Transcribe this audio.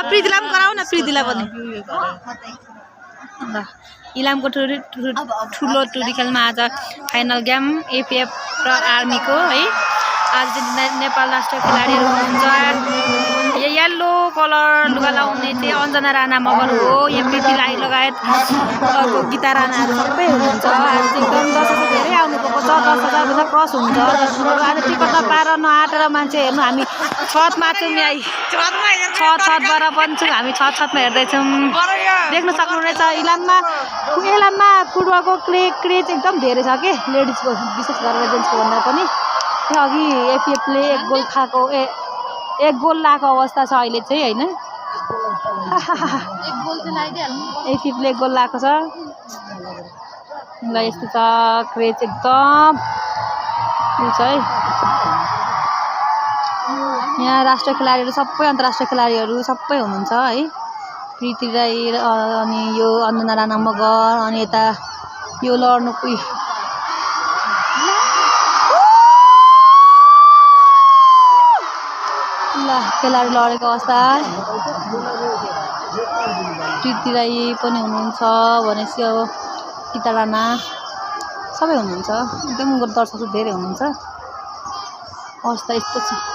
प्रीतिलाई पनि गराऊ न प्रीतिलाई पनि ल इलामको ठुलो टुरी खेलमा आज फाइनल गेम एफएफ र आर्मीको है आज नेपाल राष्ट्रिय खेलाडीहरू हुनुहुन्छ येल्लो कलर लुगा लाउने चाहिँ अञ्जना राणा मगर हो यहाँ प्रीति राई लगायत अर्को गीता राणाहरू सबै हुनुहुन्छ आज एकदम दर्शकहरू धेरै आउनु गएको छ 10,000 क्रस हुन्छ आज टिकट नपाएर नआटेर मान्छे हेर्नु हामी छतमा छौँ यहाँ छतबाट पनि छौँ हामी छतमा हेर्दैछौँ देख्न सक्नुहुनेछ इलाममा फुटबलको क्रेज एकदम धेरै छ के लेडिजको विशेष गरेर जेन्ट्सको भन्दा पनि त्यहाँ अघि एफएफले एक गोल लाएको अवस्था छ अहिले चाहिँ होइन एफएफले एक गोल लाएको छ ल यस्तो छ क्रेज एकदम छ है यहाँ राष्ट्रिय खेलाडीहरू सबै अन्तर्राष्ट्रिय खेलाडीहरू सबै हुनुहुन्छ है प्रीति राई अनि यो अञ्जना राणा मगर अनि यता यो लड्नु ल खेलाडी लडेको अवस्था प्रीति राई पनि हुनुहुन्छ भनेपछि अब गीता राणा सबै हुनुहुन्छ एकदम दर्शकहरू धेरै हुनुहुन्छ अवस्था यस्तो छ